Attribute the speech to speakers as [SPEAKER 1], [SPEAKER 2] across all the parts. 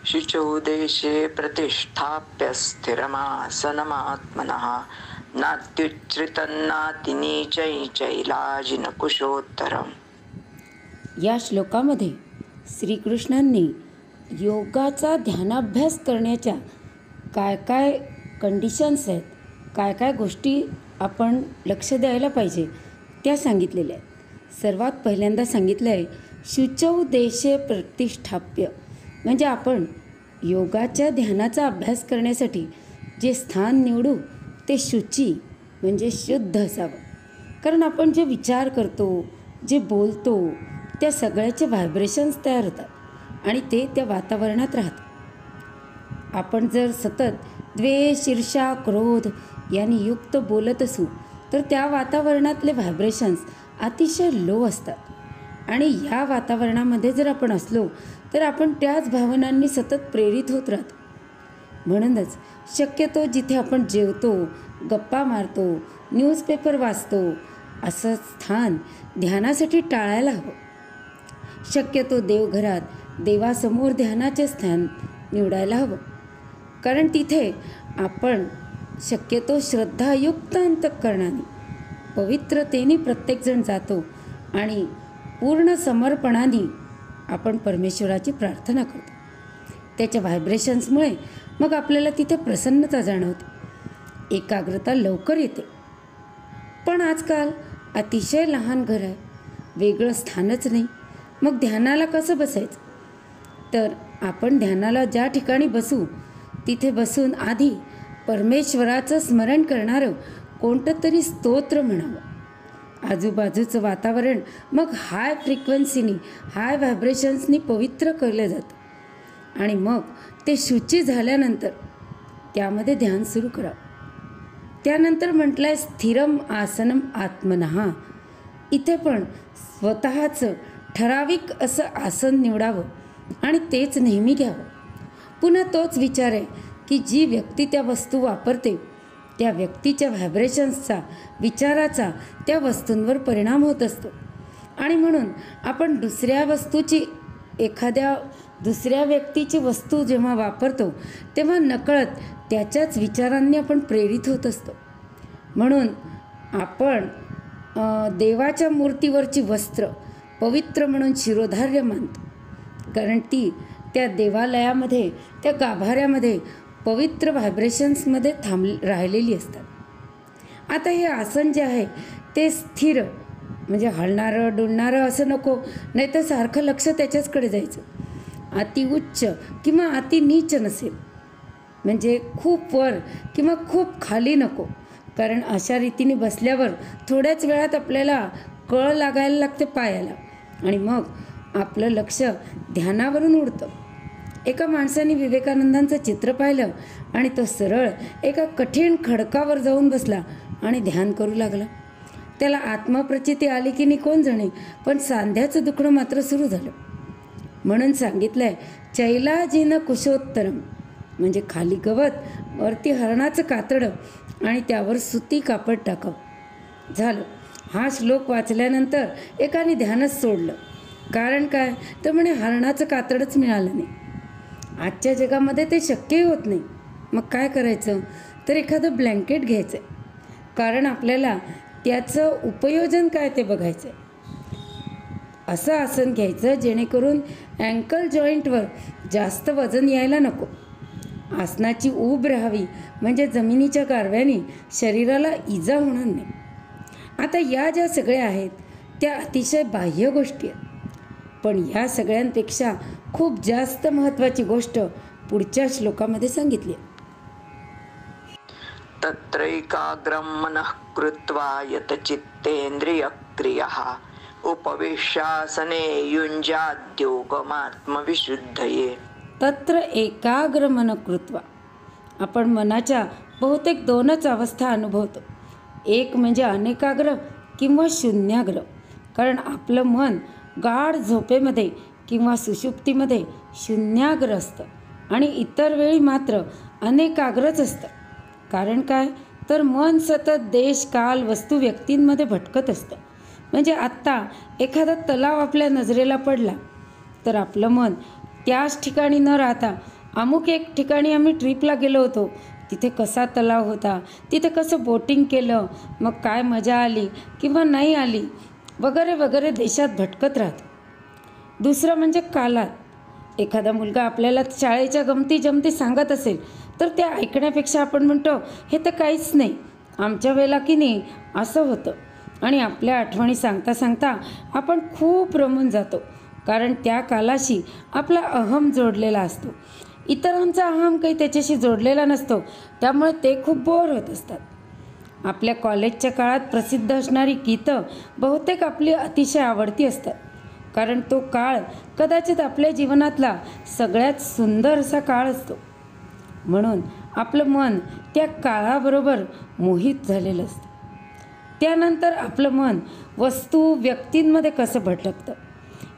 [SPEAKER 1] शुचौ देशे प्रतिष्ठाप्य स्थिरमासनमात्मनः नात्युच्छ्रितन्नातिनीचैलाजिनकुशोत्तरम्.
[SPEAKER 2] या श्लोकामध्ये श्रीकृष्णांनी योगाचा ध्यानाभ्यास करण्याच्या काय काय कंडिशन्स आहेत, काय काय गोष्टी आपण लक्ष द्यायला पाहिजे त्या सांगितलेल्या आहेत. सर्वात पहिल्यांदा सांगितलं आहे शुचौ देशे प्रतिष्ठाप्य, म्हणजे आपण योगाच्या ध्यानाचा अभ्यास करण्यासाठी जे स्थान निवडू ते शुची म्हणजे शुद्ध असावं. कारण आपण जे विचार करतो, जे बोलतो, त्या सगळ्याचे व्हायब्रेशन्स तयार होतात आणि ते त्या वातावरणात राहतात. आपण जर सतत द्वेष, ईर्ष्या, क्रोध यांनी युक्त बोलत असू तर त्या वातावरणातले व्हायब्रेशन्स अतिशय लो असतात आणि या वातावरणामध्ये जर आपण असलो तर आपण त्याच भावनांनी सतत प्रेरित होत राहतो. म्हणूनच शक्यतो जिथे आपण जेवतो, गप्पा मारतो, न्यूजपेपर वाचतो असं स्थान ध्यानासाठी टाळायला हवं. शक्यतो देवघरात देवासमोर ध्यानाचे स्थान निवडायला हवं. कारण तिथे आपण शक्यतो श्रद्धायुक्त अंतःकरणाने पवित्रतेने प्रत्येकजण जातो आणि पूर्ण समर्पणाने आपण परमेश्वराची प्रार्थना करतो. त्याच्या व्हायब्रेशन्समुळे मग आपल्याला तिथे प्रसन्नता जाणवते, एकाग्रता लवकर येते. पण आजकाल अतिशय लहान घर आहे, वेगळं स्थानच नाही. मग ध्यानाला कसं बसायचं? तर आपण ध्यानाला ज्या ठिकाणी बसू तिथे बसून आधी परमेश्वराचं स्मरण करणारं कोणतं तरी स्तोत्र म्हणावं. आजूबाजूचं वातावरण मग हाय फ्रिक्वेन्सीनी, हाय व्हायब्रेशन्सनी पवित्र केलं जातं आणि मग ते शुची झाल्यानंतर त्यामध्ये ध्यान सुरू करावं. त्यानंतर म्हटलं आहे स्थिरम आसनम आत्मनः. इथे पण स्वतःचं ठराविक असं आसन निवडावं आणि तेच नेहमी घ्यावं. पुन्हा तोच विचार आहे की जी व्यक्ती त्या वस्तू वापरते त्या व्यक्तीच्या व्हायब्रेशन्सचा, विचाराचा त्या वस्तूंवर परिणाम होत असतो आणि म्हणून आपण एखाद्या दुसऱ्या व्यक्तीची वस्तू जेव्हा वापरतो तेव्हा नकळत त्याच्याच विचारांनी आपण प्रेरित होत असतो. म्हणून आपण देवाच्या मूर्तीवरची वस्त्र पवित्र म्हणून शिरोधार्य मानतो, कारण ती त्या देवालयामध्ये, त्या गाभाऱ्यामध्ये पवित्र व्हायब्रेशन्समध्ये राहिलेली असतात. आता हे आसन जे आहे ते स्थिर म्हणजे हलणारं डुलणारं असं नको, नाही तर सारखं लक्ष त्याच्याचकडे जायचं. अति उच्च किंवा अति नीच नसेल, म्हणजे खूप वर किंवा खूप खाली नको. कारण अशा रीतीने बसल्यावर थोड्याच वेळात आपल्याला कळ लागायला लागते पायाला आणि मग आपलं लक्ष ध्यानावरून उडतं. एका माणसाने विवेकानंदांचं चित्र पाहिलं आणि तो सरळ एका कठीण खडकावर जाऊन बसला आणि ध्यान करू लागला. त्याला आत्मप्रचिती आली की नाही कोण जाणे, पण सांध्याचं दुखणं मात्र सुरू झालं. म्हणून सांगितलं आहे चैलाजिन कुशोत्तरम, म्हणजे खाली गवत, वरती हरणाचं कातडं आणि त्यावर सुती कापड टाकावं. झालं. हा श्लोक वाचल्यानंतर एकाने ध्यानच सोडलं. कारण काय तर म्हणे हरणाचं कातडच मिळालं नाही. आजच्या जगामध्ये ते शक्यही होत नाही. मग काय करायचं तर एखादं ब्लँकेट घ्यायचं आहे, कारण आपल्याला त्याचं उपयोजन काय ते बघायचं आहे. असं आसन घ्यायचं जेणेकरून अँकल जॉईंटवर जास्त वजन यायला नको. आसनाची ऊब राहावी म्हणजे जमिनीच्या गारव्याने शरीराला इजा होणार नाही. आता या ज्या सगळ्या आहेत त्या अतिशय बाह्य गोष्टी आहेत, पण या सगळ्यांपेक्षा खूप जास्त महत्त्वाची गोष्ट पुढच्या श्लोकामध्ये सांगितली.
[SPEAKER 1] तत्रैकाग्रं मनः कृत्वा यतचित्तेन्द्रियक्रियः उपविश्यासने युञ्जाद्योगमात्मविशुद्धये.
[SPEAKER 2] तत्र एकाग्र मन कृत्वा. आपण मनाच्या बहुतेक दोनच अवस्था अनुभवतो. एक म्हणजे अनेकाग्र किंवा शून्याग्र. कारण आपलं मन गाढ झोपेमध्ये किंवा सुषुप्तीमध्ये शून्याग्र असतं आणि इतर वेळी मात्र अनेकाग्रच असतं. कारण काय तर मन सतत देश, काल, वस्तू, व्यक्तींमध्ये भटकत असतं. म्हणजे आत्ता एखादा तलाव आपल्या नजरेला पडला तर आपलं मन त्याच ठिकाणी न राहता अमुक एक ठिकाणी आम्ही ट्रिपला गेलो होतो, तिथे कसा तलाव होता, तिथे कसं बोटिंग केलं, मग काय मजा आली किंवा नाही आली वगैरे वगैरे देशात भटकत राहतो. दुसरं म्हणजे कालात एखादा मुलगा आपल्याला शाळेच्या गमती जमती सांगत असेल तर ते ऐकण्यापेक्षा आपण म्हणतो हे तर काहीच नाही, आमच्या वेळेला की नाही असं होतं. आणि आपल्या आठवणी सांगता सांगता आपण खूप रमून जातो, कारण त्या कालाशी आपला अहम जोडलेला असतो. इतरांचा अहम काही त्याच्याशी जोडलेला नसतो, त्यामुळे ते खूप बोर होत असतात. आपल्या कॉलेजच्या काळात प्रसिद्ध असणारी गीतं बहुतेक आपली अतिशय आवडती असतात, कारण तो काळ कदाचित आपल्या जीवनातला सगळ्यात सुंदर असा काळ असतो. म्हणून आपलं मन त्या काळाबरोबर मोहित झालेलं असतं. त्यानंतर आपलं मन वस्तू व्यक्तींमध्ये कसं भटकतं.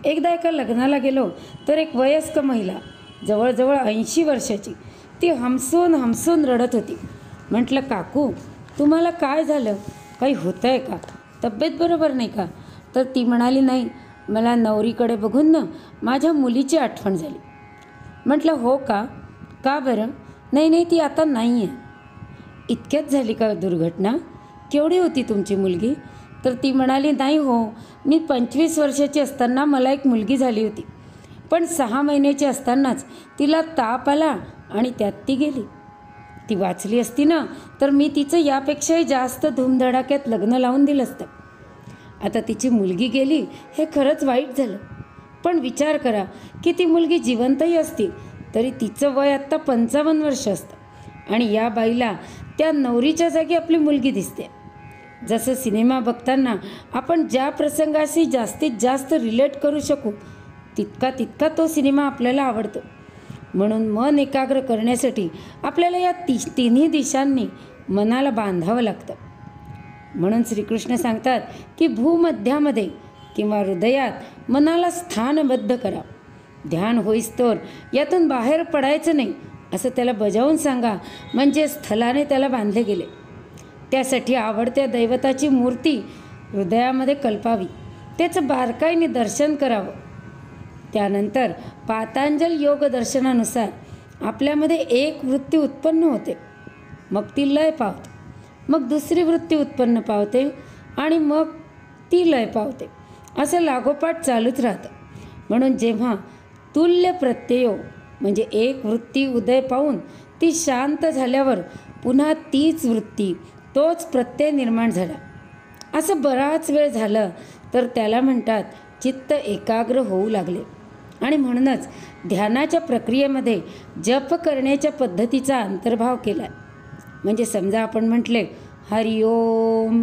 [SPEAKER 2] एकदा एका लग्नाला गेलो तर एक वयस्क महिला जवळजवळ 80 वर्षाची ती हमसून हमसून रडत होती. म्हटलं, काकू तुम्हाला काय झालं, काही होतं आहे का, तब्येत बरोबर नाही का? तर ती म्हणाली, नाही, मला नवरीकडे बघून ना माझ्या मुलीची आठवण झाली. म्हटलं, हो का, का बरं? नाही नाही, ती आता नाही आहे. इतक्यात झाली का दुर्घटना? केवढी होती तुमची मुलगी? तर ती म्हणाली, नाही हो, मी 25 वर्षाची असताना मला एक मुलगी झाली होती, पण 6 महिन्याची असतानाच तिला ताप आला आणि त्यात ती गेली. ती वाचली असती ना तर मी तिचं यापेक्षाही जास्त धूमधडाक्यात लग्न लावून दिलं असतं. आता तिची मुलगी गेली हे खरंच वाईट झालं, पण विचार करा की ती मुलगी जिवंतही असती तरी तिचं वय आत्ता 55 वर्ष असतं आणि या बाईला त्या नवरीच्या जागी आपली मुलगी दिसते. जसं सिनेमा बघताना आपण ज्या प्रसंगाशी जास्तीत जास्त रिलेट करू शकू तितका तो सिनेमा आपल्याला आवडतो. म्हणून मन एकाग्र करण्यासाठी आपल्याला या तिन्ही दिशांनी मनाला बांधावं लागतं. म्हणून श्रीकृष्ण सांगतात की भूमध्यामध्ये किंवा हृदयात मनाला स्थानबद्ध करा. ध्यान होईस्तोवर यातून बाहेर पडायचं नाही असं त्याला बजावून सांगा, म्हणजे स्थलाने त्याला बांधले गेले. त्यासाठी आवडत्या दैवताची मूर्ती हृदयामध्ये कल्पावी, त्याचं बारकाईने दर्शन करावं. त्यानंतर पातंजल योग दर्शनानुसार आपल्यामध्ये एक वृत्ती उत्पन्न होते, मग ती लय पावते, मग दुसरी वृत्ती उत्पन्न पावते आणि मग ती लय पावते, असं लागोपाठ चालूच राहतं. म्हणून जेव्हा तुल्य प्रत्ययो म्हणजे एक वृत्ती उदय पावून ती शांत झाल्यावर पुन्हा तीच वृत्ती तोच प्रत्यय निर्माण झाला असं बराच वेळ झालं तर त्याला म्हणतात चित्त एकाग्र होऊ लागले. आणि म्हणूनच ध्यानाच्या प्रक्रियेमध्ये जप करण्याच्या पद्धतीचा अंतर्भाव केला. म्हणजे समजा आपण म्हटले हरिओम,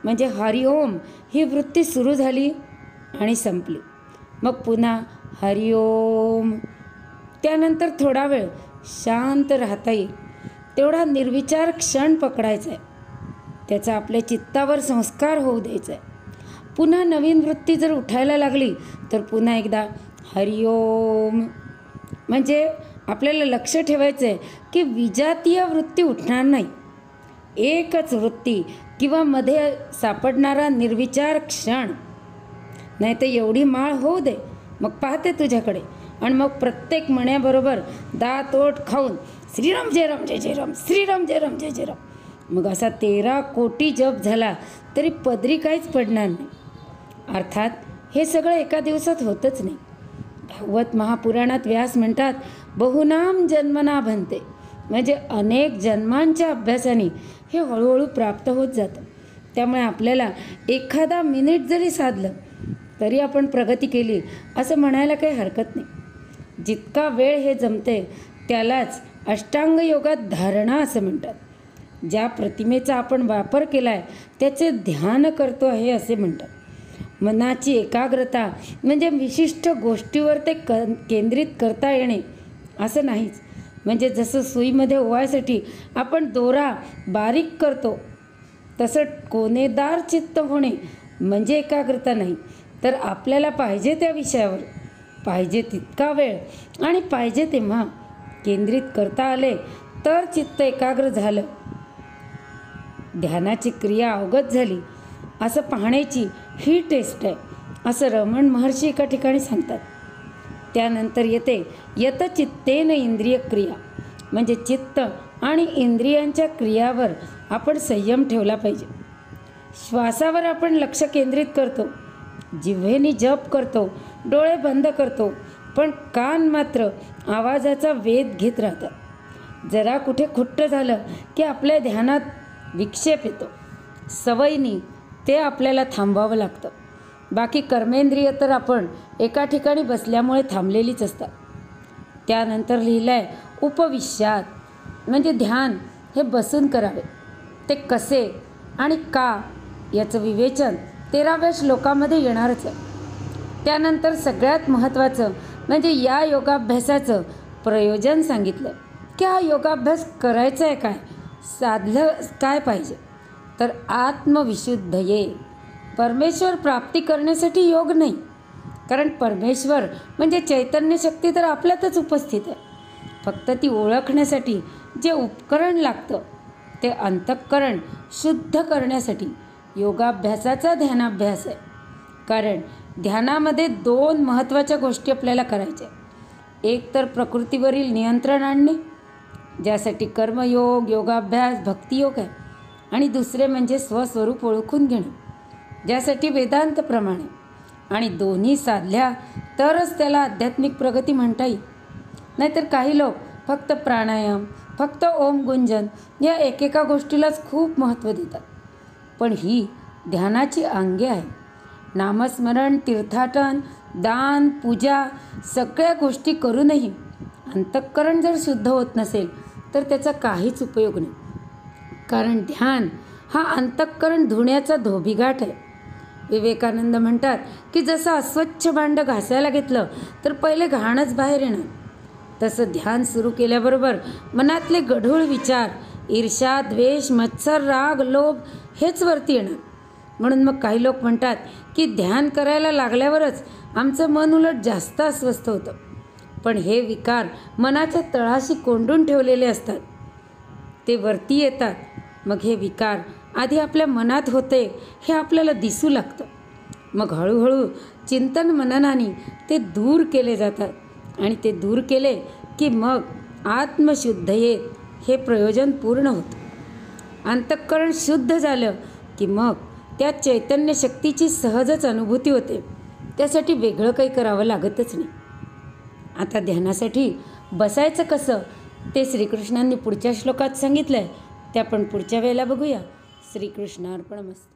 [SPEAKER 2] म्हणजे हरिओम ही वृत्ती सुरू झाली आणि संपली, मग पुन्हा हरिओम, त्यानंतर थोडा वेळ शांत राहता येईल तेवढा निर्विचार क्षण पकडायचा आहे, त्याचा आपल्या चित्तावर संस्कार होऊ द्यायचा आहे. पुन्हा नवीन वृत्ती जर उठायला लागली तर पुन्हा एकदा हरिओम. म्हणजे आपल्याला लक्ष ठेवायचं आहे की विजातीय वृत्ती उठणार नाही, एकच वृत्ती किंवा मध्ये सापडणारा निर्विचार क्षण. नाही तर एवढी माळ होऊ दे, मग पाहते तुझ्याकडे, आणि मग प्रत्येक म्हणण्याबरोबर दात ओठ खाऊन श्रीराम जय राम जय जय राम, श्रीराम जय राम जय जय राम, मग असा 13 कोटी जप झाला तरी पदरी काहीच पडणार नाही. अर्थात हे सगळं एका दिवसात होतच नाही. भागवत महापुराणात व्यास म्हणतात बहुनाम जन्मना भन्ते, म्हणजे अनेक जन्मांच्या अभ्यासाने हे हळूहळू प्राप्त होत जातं. त्यामुळे आपल्याला एखादा मिनिट जरी साधलं तरी आपण प्रगती केली असं म्हणायला काही हरकत नाही. जितका वेळ हे जमते त्यालाच अष्टांग योगात धारणा असं म्हणतात. ज्या प्रतिमेचा आपण वापर केला आहे त्याचे ध्यान करतो आहे असे म्हणतात. मनाची एकाग्रता म्हणजे विशिष्ट गोष्टीवर ते केंद्रित करता येणे असं नाहीच. म्हणजे जसं सुईमध्ये ओवायसाठी आपण दोरा बारीक करतो तसं कोनेदार चित्त होणे म्हणजे एकाग्रता नाही, तर आपल्याला पाहिजे त्या विषयावर पाहिजे तितका वेळ आणि पाहिजे तेव्हा केंद्रित करता आले तर चित्त एकाग्र झालं, ध्यानाची क्रिया अवगत झाली असं पाहण्याची ही टेस्ट आहे, असं रमण महर्षी एका ठिकाणी सांगतात. त्यानंतर येते यत चित्तेन इंद्रिय क्रिया, म्हणजे चित्त आणि इंद्रियांच्या क्रियावर आपण संयम ठेवला पाहिजे. श्वासावर आपण लक्ष केंद्रित करतो, जिव्हेनी जप करतो, डोळे बंद करतो, पण कान मात्र आवाजाचा वेध घेत राहतात. जरा कुठे खुट्ट झालं की आपल्या ध्यानात विक्षेप येतो. सवयीने ते आपल्याला थांबवावं लागतं. बाकी कर्मेंद्रिय तर आपण एका ठिकाणी बसल्यामुळे थांबलेलीच असतात. त्यानंतर लिहिलं आहे उपविश्यात, म्हणजे ध्यान हे बसून करावे. ते कसे आणि का याचं विवेचन 13व्या श्लोकामध्ये येणारच आहे. त्यानंतर सगळ्यात महत्त्वाचं म्हणजे या योगाभ्यासाचं प्रयोजन सांगितलं की हा योगाभ्यास करायचा आहे काय, साधलं काय पाहिजे. तर आत्मविशुद्धये, परमेश्वर प्राप्ती करण्यासाठी योग नाही, कारण परमेश्वर म्हणजे चैतन्य शक्ती तर आपल्यातच उपस्थित आहे. फक्त ती ओळखण्यासाठी जे उपकरण लागतं ते अंतःकरण शुद्ध करण्यासाठी योगाभ्यासाचा ध्यानाभ्यास आहे. कारण ध्यानामध्ये 2 महत्त्वाच्या गोष्टी आपल्याला करायच्या. एक तर प्रकृतीवरील नियंत्रण आणणे, ज्यासाठी कर्मयोग, योगाभ्यास, भक्तियोग आहे. आणि दुसरे म्हणजे स्वस्वरूप ओळखून घेणे, ज्यासाठी वेदांत प्रमाणे. आणि दोन्ही साधल्या तरच त्याला आध्यात्मिक प्रगती म्हणता येईल. नाहीतर काही लोक फक्त प्राणायाम, फक्त ओम गुंजन या एकेका गोष्टीलाच खूप महत्त्व देतात. पण ही ध्यानाची अंगे आहे. नामस्मरण, तीर्थाटन, दान, पूजा सगळ्या गोष्टी करूनही अंतःकरण जर शुद्ध होत नसेल तर त्याचा काहीच उपयोग नाही. कारण ध्यान हा अंतःकरण धुण्याचा धोबीघाट आहे. विवेकानंद म्हणतात की जसं अस्वच्छ भांडं घासायला घेतलं तर पहिले घाणच बाहेर येणार, तसं ध्यान सुरू केल्याबरोबर मनातले गढूळ विचार, ईर्ष्या, द्वेष, मत्सर, राग, लोभ हेच वरती येणार. म्हणून मग काही लोक म्हणतात की ध्यान करायला लागल्यावरच आमचं मन उलट जास्त अस्वस्थ होतं. पण हे विकार मनाच्या तळाशी कोंडून ठेवलेले असतात, ते वरती येतात. मग हे विकार आधी आपल्या मनात होते हे आपल्याला दिसू लागतं. मग हळूहळू चिंतन मननाने ते दूर केले जातात. आणि ते दूर केले की मग आत्मशुद्धयेत हे प्रयोजन पूर्ण होतं. अंतःकरण शुद्ध झालं की मग त्या चैतन्य शक्तीची सहजच अनुभूती होते. त्यासाठी वेगळं काही करावं लागतच नाही. आता ध्यानासाठी बसायचं कसं ते श्रीकृष्णांनी पुढच्या श्लोकात सांगितलं आहे, ते आपण पुढच्या वेळेला बघूया. श्रीकृष्णार्पणमस्तु.